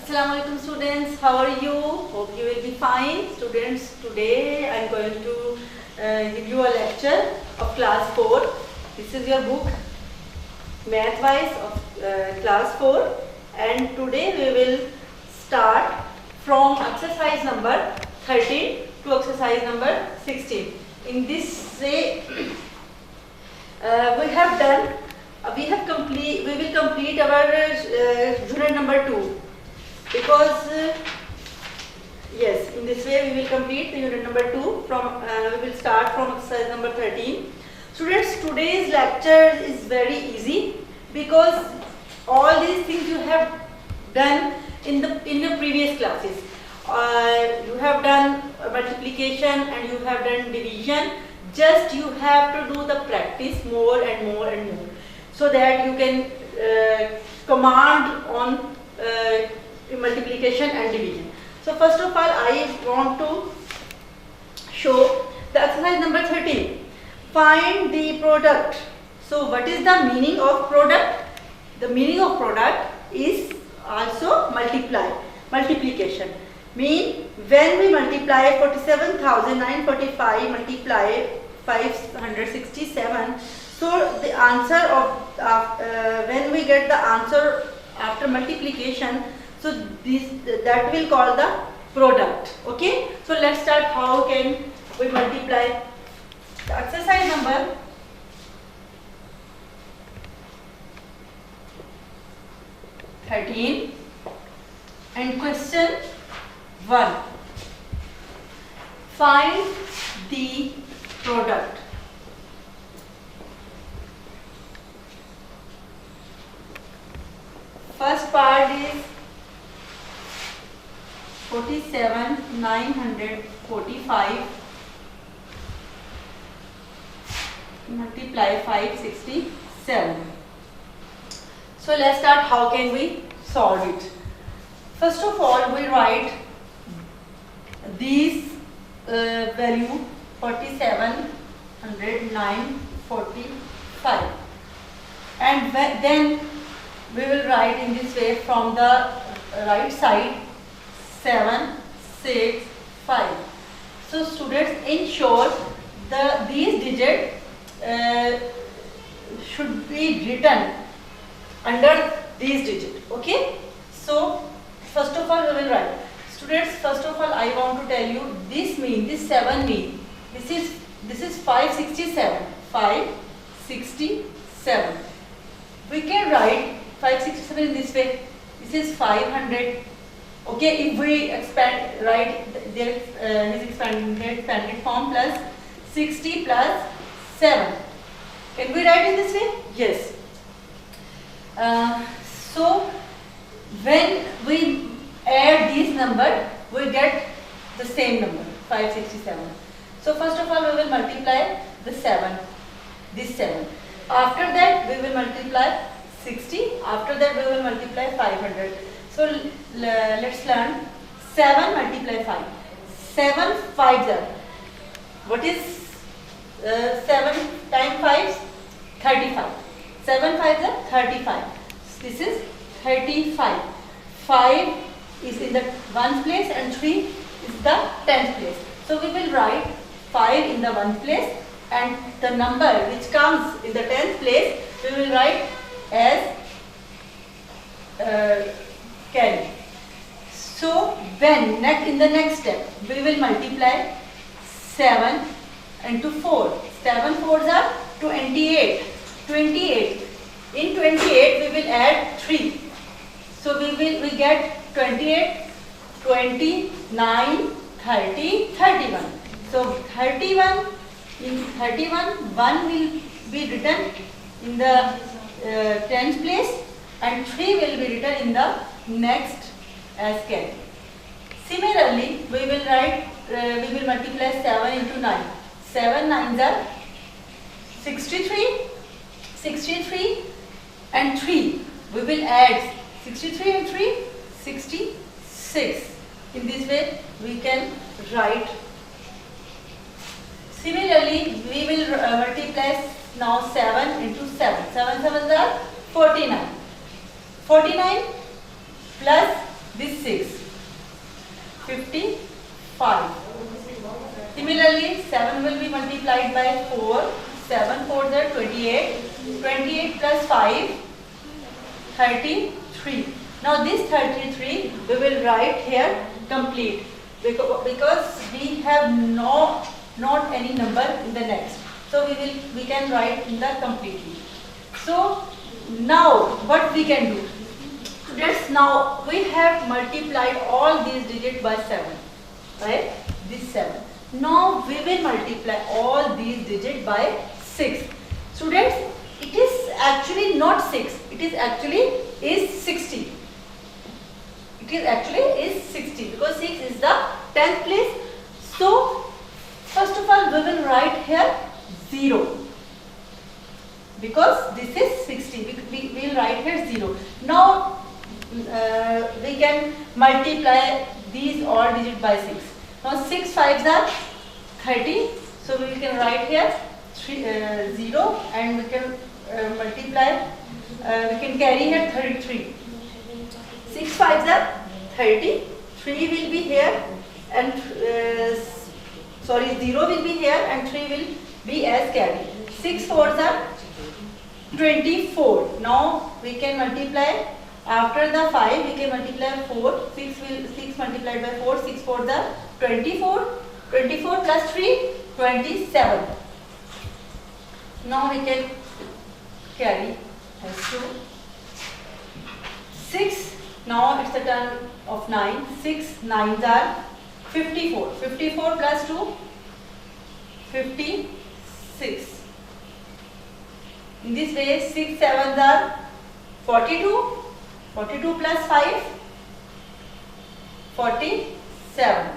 Assalamualaikum students, how are you? Hope you will be fine. Students, today I am going to give you a lecture of class 4. This is your book Math Wise of class 4, and today we will start from exercise number 13 to exercise number 16. In this way we will complete our unit number 2. Because yes, in this way we will complete the unit number 2 from we will start from exercise number 13. Students, today's lecture is very easy because all these things you have done in the previous classes. You have done multiplication and you have done division. Just you have to do the practice more and more and more, so that you can command on multiplication and division. So first of all, I want to show the exercise number 13. Find the product. So what is the meaning of product? The meaning of product is also multiplication. Mean when we multiply 47,945 multiply 567, so the answer of when we get the answer after multiplication, so that will call the product. Okay, so let's start. How can we multiply? The exercise number 13 and question 1. Find the product. First part is 47,945 multiply 567. So let's start. How can we solve it? First of all, we write these value 47,945, and then we will write in this way from the right side 765. So students, ensure these digits should be written under these digits. Okay, so first of all we will write. Students, first of all I want to tell you this 7 mean this is 567. 567. We can write 567 in this way. This is 500. Okay, if we expand, write his expanded form plus 60 plus 7. Can we write in this way? Yes. So when we add these number, we get the same number 567. So first of all we will multiply the 7, this 7. After that we will multiply 60. After that we will multiply 500. So let's learn 7 multiply 5. 7 5s are. What is 7 times 5? 35. 7 5s are 35. This is 35. 5 is in the 1st place and 3 is the 10th place. So we will write 5 in the 1st place, and the number which comes in the 10th place we will write as carry. So when in the next step we will multiply 7 into 4. 7 4s are 28. 28. In 28 we will add 3. So we get 28, 29, 30, 31. So 31, in 31 1 will be written in the 10th place and 3 will be written in the next as carry. Similarly, we will multiply 7 into 9. 7 9s are 63. 63 and 3. We will add 63 and 3, 66. In this way we can write. Similarly, we will multiply now 7 into 7. 7 7s are 49. 49 plus this multiplied by 4. 7 4 are 28. 28 plus 5, 33. Now this 33 we will write here complete, because we have not any number in the next. So we can write in the completely. So now what we can do? Students, now we have multiplied all these digits by 7, right? This 7. Now we will multiply all these digits by 6. Students, it is actually not 6. It is actually is 60. It is actually is 60 because 6 is the 10th place. So first of all we will write here 0. Because this is 60, we will write here 0. Now we can multiply these all digits by 6. Now 6 5s are 30, so we can write here 0 and we can multiply, we can carry here 33. 6 5s are 30, 3 will be here and 0 will be here and 3 will be as carry. 6 4s are 24. Now we can multiply after the 5, we can multiply 4. 6 multiplied by 4, 6 4s are 24. 24 plus 3, 27. Now we can carry as 2. 6, now it's the turn of 9. 6 9s are 54. 54 plus 2, 56. In this way, 6 7s are 42. 42 plus 5, 47.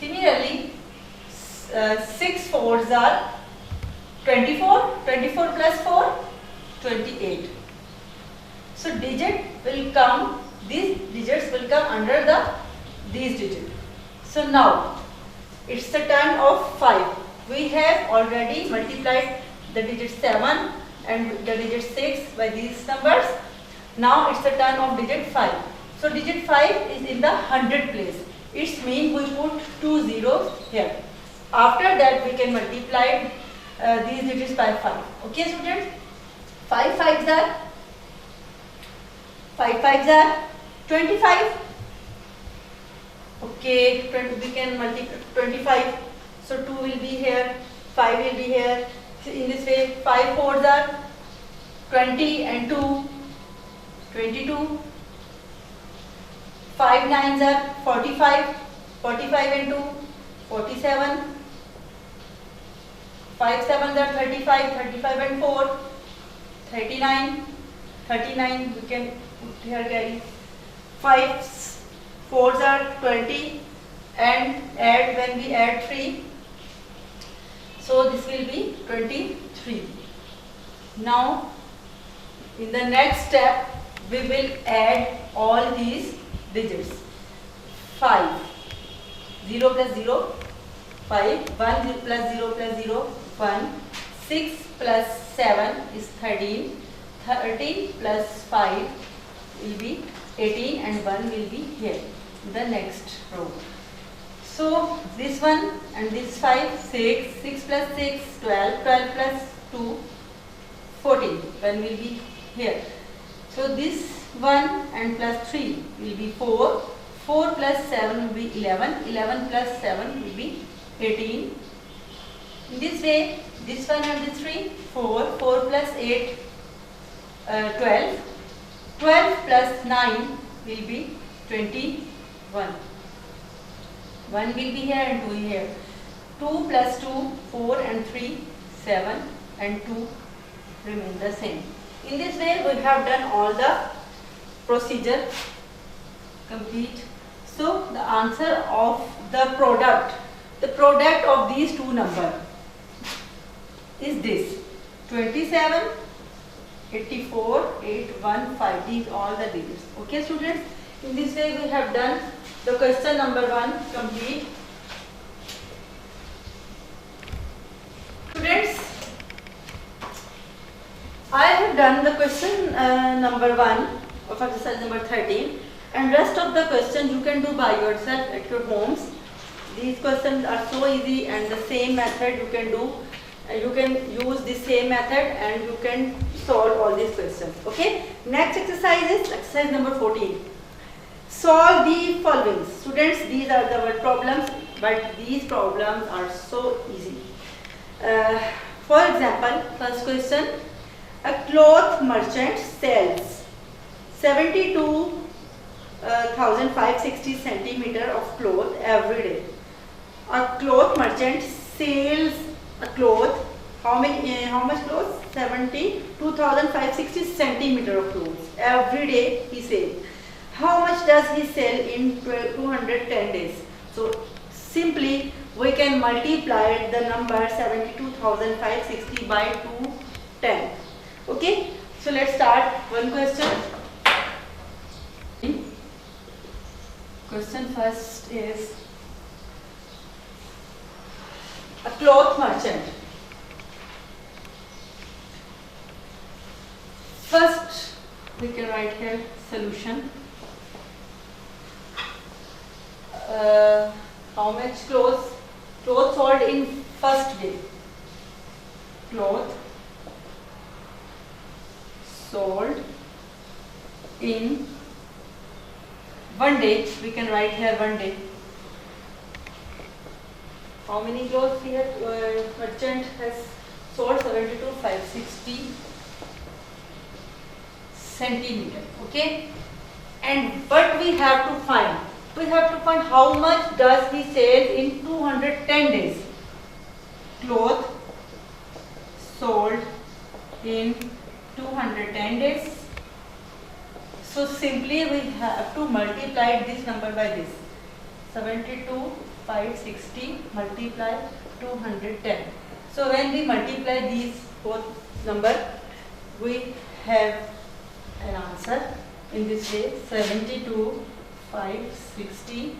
Similarly, 6 4s are 24. 24 plus 4, 28. So digit will come, these digits will come under these digits. So now it's the turn of 5. We have already multiplied the digit 7 and the digit 6 by these numbers. Now it's the turn of digit 5. So digit 5 is in the 100 place. It means we put 2 zeros here. After that we can multiply these digits by 5. Okay students? 5 5s are 25. Okay, we can multiply 25. So 2 will be here, 5 will be here. In this way 5 4s are 20 and 2, 22. 5 9s are 45. 45 and 2, 47. 5 7s are 35. 35 and 4, 39. 39 we can put here carry. 5 4s are 20 and add, when we add 3, so this will be 23. Now in the next step we will add all these digits. 5, 0 plus 0, 5, 1 plus 0 plus 0, 1, 6 plus 7 is 13, 13 plus 5 will be 18 and 1 will be here in the next row. So this one and this 5, 6, 6 plus 6, 12, 12 plus 2, 14, 1 will be here. So this 1 and plus 3 will be 4, 4 plus 7 will be 11, 11 plus 7 will be 18. In this way, this one and this 3, 4, 4 plus 8, 12, 12 plus 9 will be 21. 1 will be here and 2 here. 2 plus 2, 4 and 3, 7 and 2 remain the same. In this way we have done all the procedure complete. So the answer of the product of these two numbers is this: 27, 84, 815. These all the digits. Okay students, in this way we have done the question number 1 complete. Students, I have done the question number 1 of exercise number 13, and rest of the questions you can do by yourself at your homes. These questions are so easy, and the same method you can do. You can use the same method and you can solve all these questions. Okay. Next exercise is exercise number 14. Solve the following. Students, these are the word problems, but these problems are so easy. For example, first question: a cloth merchant sells 72,560 centimeter of cloth every day. A cloth merchant sells a cloth. How much clothes? 72,560 centimeter of clothes every day he sells. How much does he sell in 210 days? So simply we can multiply the number 72,560 by 210. Okay, so let's start one question. Question first is a cloth merchant. First we can write here solution. How much clothes sold in first day? Cloth sold in one day. We can write here one day. How many clothes we have? Merchant has sold 72,560 centimeter. Okay, and what we have to find? We have to find how much does he sell in 210 days. Cloth sold in 210 days. So simply we have to multiply this number by this. 72,560 multiply 210. So when we multiply these both numbers, we have an answer in this way: 72,560,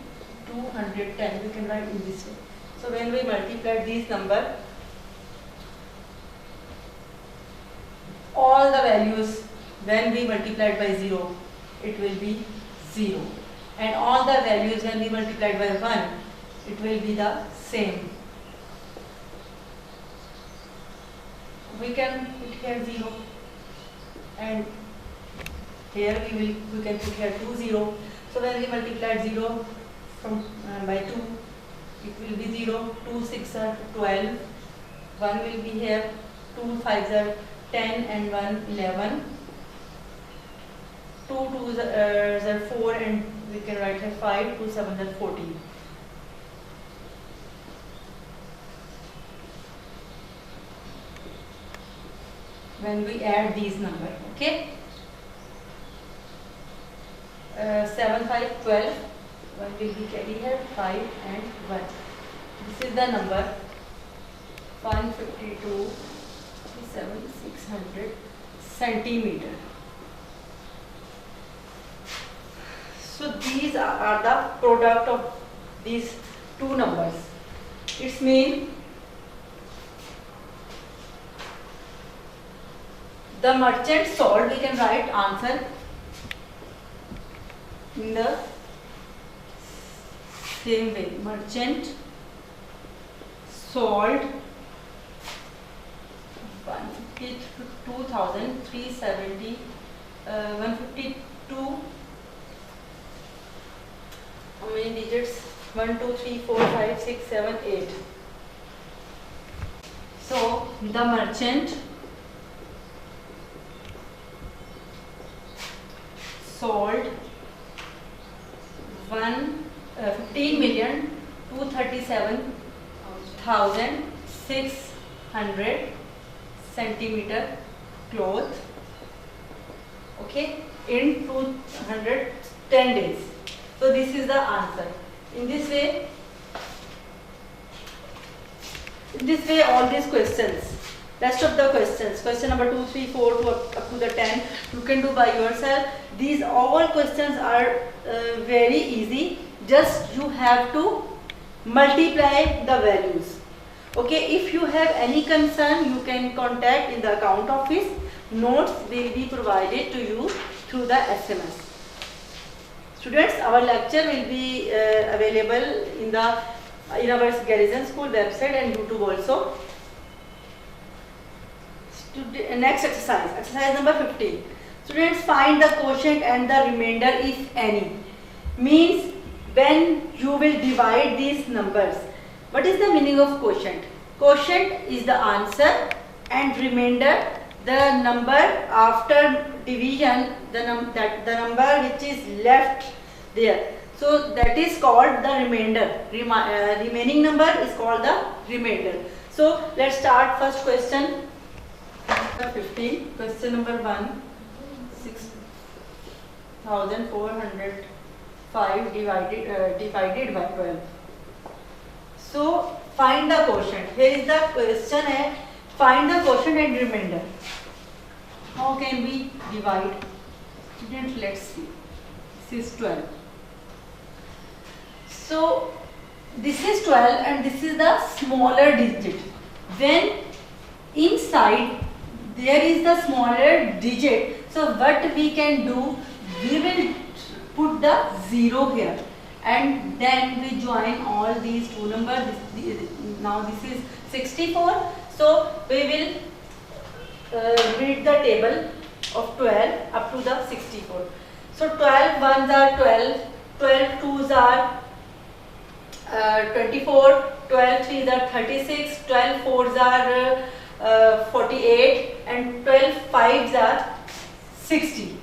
210. We can write in this way. So when we multiply these numbers, all the values, when we multiplied by 0, it will be 0, and all the values when we multiplied by 1, it will be the same. We can put here 0, and here we can put here 2 0. So when we multiply 0 from by 2, it will be 0. 2 6 are 12. 1 will be here. 2 5 are 10 and 1 11. 2 2s are 4, and we can write here 5. 2 7 are 14. When we add these numbers, okay. 7 5 12. 1 will be carried here. 5 and 1. This is the number 152 600 centimeter. So these are the product of these two numbers. It means the merchant sold. We can write answer in the same way. Merchant sold 152,370, 152. How many digits? 1 2 3 4 5 6 7 8. So the merchant sold 15,237,600 centimeter cloth, okay, in 210 days. So this is the answer. In this way all these questions, rest of the questions, question number 2 3 4 to up to the 10, you can do by yourself. These all questions are very easy. Just you have to multiply the values. Okay, if you have any concern, you can contact in the account office. Notes will be provided to you through the SMS. Students, our lecture will be available in the in our Garrison School website and YouTube also. Next exercise, exercise number 15. Students, find the quotient and the remainder if any. Means when you will divide these numbers. What is the meaning of quotient? Quotient is the answer and remainder the number after division, the number which is left there. So that is called the remainder. Remaining number is called the remainder. So let's start first question. 15. Question number 1. 6,405 divided by 12. So find the quotient. Here is the question है, find the quotient and remainder. How can we divide? Students, let's see. This is 12. So this is 12 and this is the smaller digit. When inside there is the smaller digit, so what we can do, we will put the 0 here and then we join all these two numbers. Now this is 64, so we will read the table of 12 up to the 64. So 12 ones are 12, 12 twos are 24, 12 threes are 36, 12 fours are 48 and 12 fives are 60.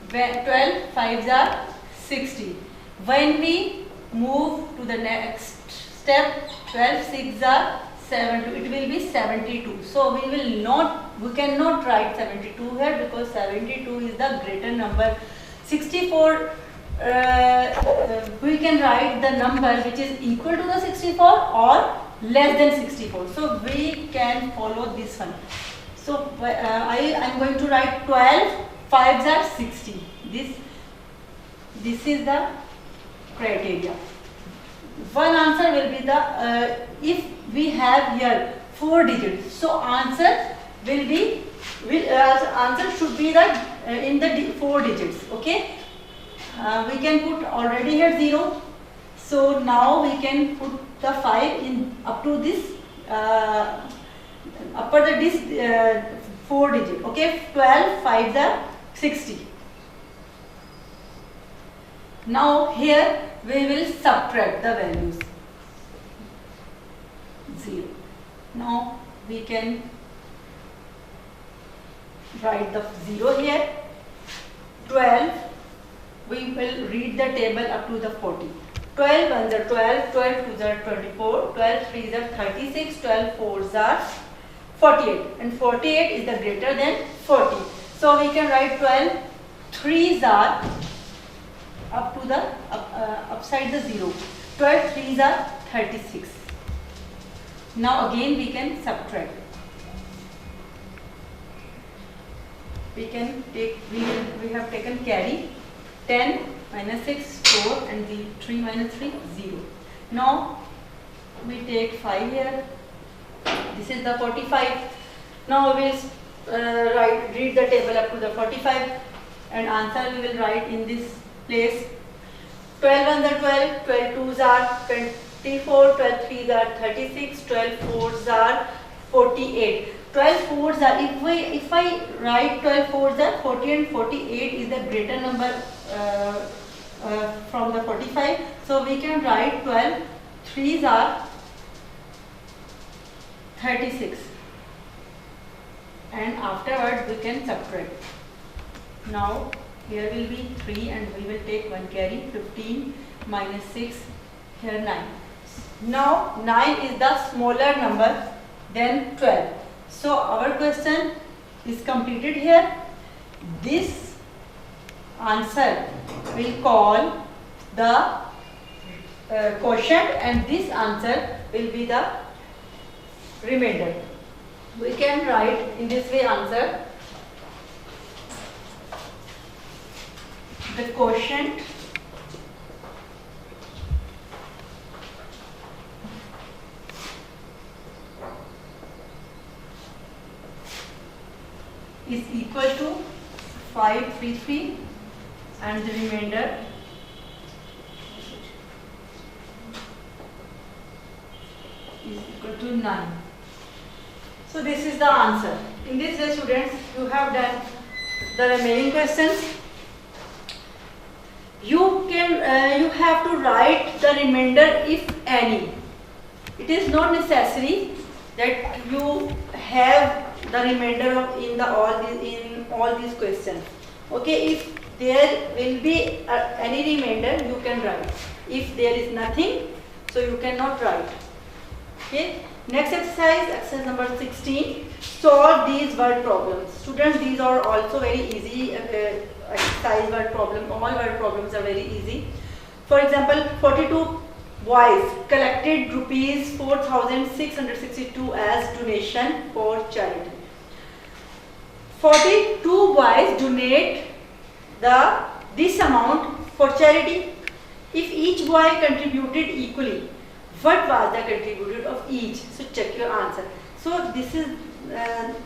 12 fives are 60. When we move to the next step, 12 sixes are 72. It will be 72. So we cannot write 72 here because 72 is the greater number. 64 we can write the number which is equal to the 64 or less than 64. So we can follow this one. So I am going to write 12 fives are 60. This is the criteria. One answer will be the if we have here 4 digits, so answer will be answer should be the in the 4 digits. Okay, we can put already here 0. So now we can put the 5 in up to this upper the this 4 digit. Okay, 12 5s are 60. Now here we will subtract the values. 0. Now we can write the 0 here. 12. We will read the table up to the 40. 12 ones are 12, 12 twos are 24, 12 threes are 36, 12 fours are 48 and 48 is the greater than 40. So we can write 12 threes are up to the upside the 0. 12 threes are 36. Now again we can subtract. We can take we have taken carry. 10 minus 6 4 and 3 minus 3 0. Now we take 5 here. This is the 45. Now we will read the table up to the 45 and answer we will write in this place. 12 ones are 12, 12 twos are 24, 12 threes are 36, 12 fours are 48. 12 fours are, if I write 12 fours are 40 and 48 is the greater number from the 45. So we can write 12 threes are 36 and afterwards we can subtract. Now here will be 3 and we will take 1 carry. 15 minus 6, here 9. Now 9 is the smaller number than 12. So our question is completed here. This answer will call the quotient and this answer will be the remainder. We can write in this way answer. The quotient is equal to 533 and the remainder is equal to none. So this is the answer. In this way, students, you have done the remaining questions. You have to write the remainder if any. It is not necessary that you have the remainder of in all these questions. Okay, if there will be any remainder, you can write. If there is nothing, so you cannot write. Okay. Next exercise number 16. Solve these word problems. Students, these are also very easy exercise word problem. All word problems are very easy. For example, 42 boys collected rupees 4,662 as donation for charity. 42 boys donate this amount for charity. If each boy contributed equally, what was the contribution of each? So check your answer. So this is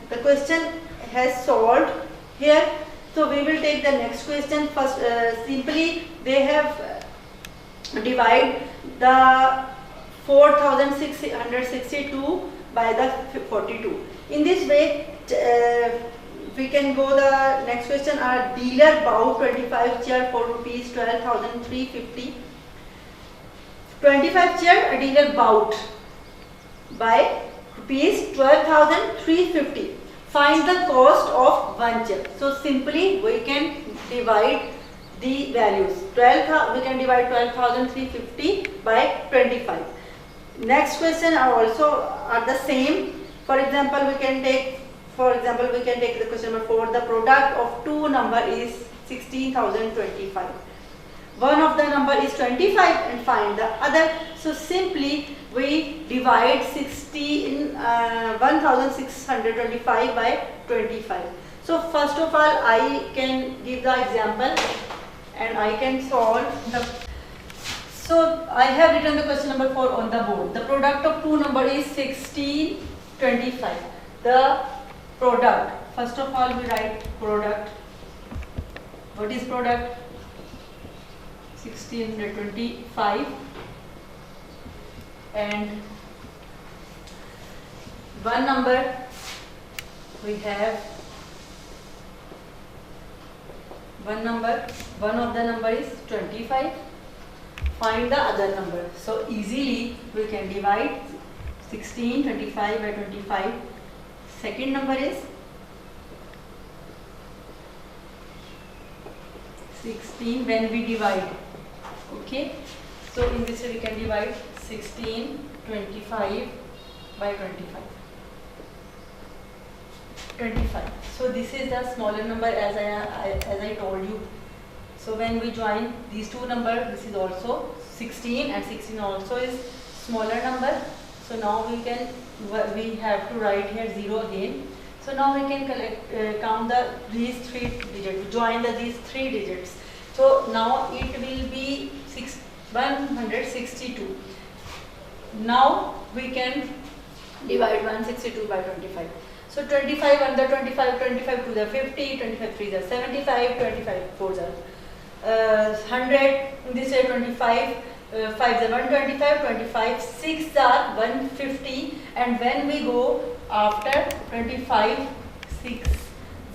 the question has solved here. So we will take the next question first. Simply they have divide the 4,662 by the 42. In this way, we can go the next question. Our dealer bought 25 chair for rupees 12,350. 25 chair a dealer bought by rupees 12,350. Find the cost of one chair. So simply we can divide the values. We can divide 12,350 by 25. Next question are also the same. For example, we can take the question number 4. The product of two number is 16,025. One of the number is 25 and find the other. So simply we divide 1,625 by 25. So first of all, I can give the example and I can solve the. So I have written the question number 4 on the board. The product of two number is 1625. The product. First of all, we write product. What is product? 1625 and one number we have one of the number is 25. Find the other number. So easily we can divide 1625 by 25. Second number is 16 when we divide. Okay, so in this way we can divide 1625 by 25. So this is the smaller number as I told you. So when we join these two numbers, this is also 16 and 16 also is smaller number. So now we have to write here 0 again. So now we can count these three digits, join these three digits. So now it will be 162. Now we can divide 162 by 25. So 25 under 25, 25 to the 50, 25 3 are 75, 25 4 are 100. In this way 25 5 are 125, 25 6 are 150, and when we go after 25 6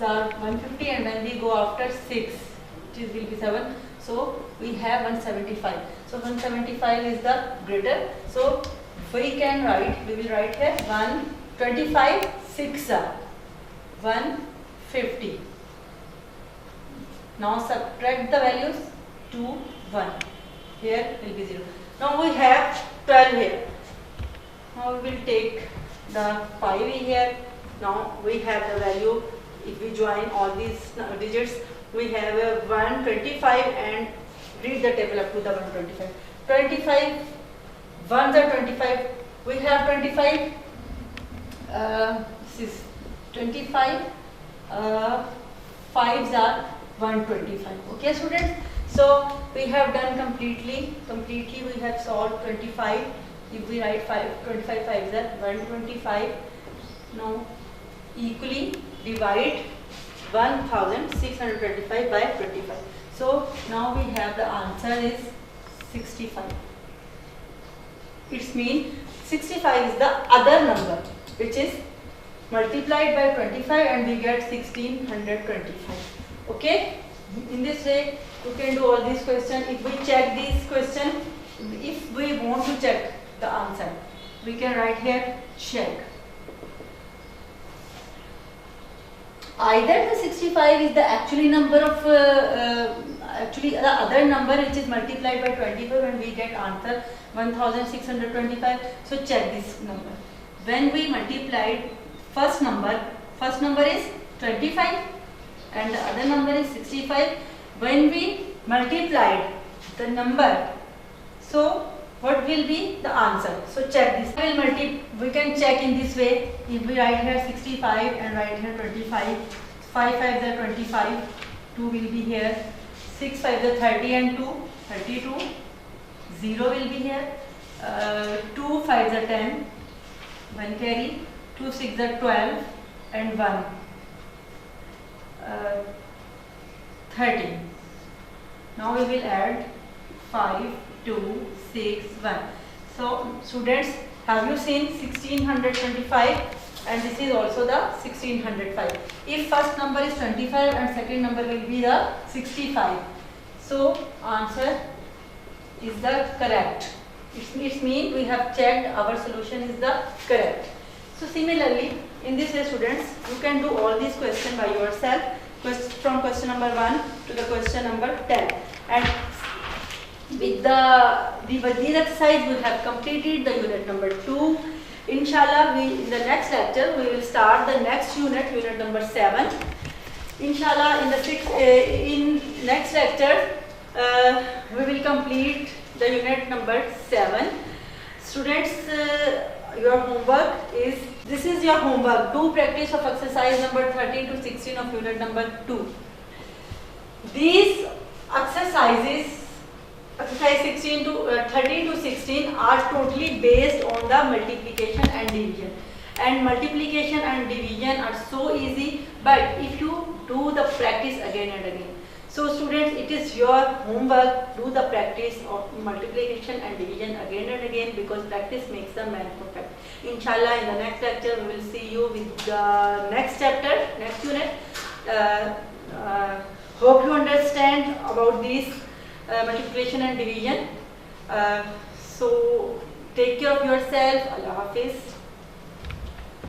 are 150, and when we go after 6 it will be 7. So we have 175. So 175 is the greater. So we can write, we will write here 125 6 are 150. Now subtract the values to 1. Here will be 0. Now we have 12 here. Now we will take the 5 here. Now we have the value. If we join all these digits, we have a 125 and read the table up to the 125. 25 1s are 25. We have 25. This is 25. 5s are 125. Okay, students. So we have done completely. We have solved 25. If we write 25 5s are 125. Now equally divide 1,625 by 25. So now we have the answer is 65. It means 65 is the other number, which is multiplied by 25 and we get 1625. Okay, in this way you can do all these questions. If we check this question, if we want to check the answer, we can write here check. Either the 65 is the actually number of actually the other number which is multiplied by 25 and we get answer 1625. So check this number. When we multiplied first number is 25 and the other number is 65. When we multiplied the number, so what will be the answer? So check this. We can check in this way. If we write here 65 and write here 25, 5 5 are 25, 2 will be here, 6 5 are 30 and 2, 32, 0 will be here, 2 5 are 10, 1 carry, 2 6 are 12 and 1, 13. Now we will add 5, 2, 6, 1. So students, have you seen 1625? And this is also the 1605. If first number is 25 and second number will be the 65. So answer is the correct. It means we have checked our solution is the correct. So similarly, in this way students, you can do all these questions by yourself, from question number 1 to the question number 10. And with these exercise we have completed the unit number 2. Inshallah, in the next lecture we will start the next unit number 7. Inshallah, in next lecture we will complete the unit number 7. Students, your homework is, this is your homework. Do practice of exercise number 13 to 16 of unit number 2. These exercises, exercise 13 to 16 are totally based on the multiplication and division. And multiplication and division are so easy, but if you do the practice again and again. So students, it is your homework, do the practice of multiplication and division again and again, because practice makes the man perfect. Inshallah, in the next lecture we will see you with the next chapter, next unit. Hope you understand about this multiplication and division. So take care of yourself. Allah Hafiz.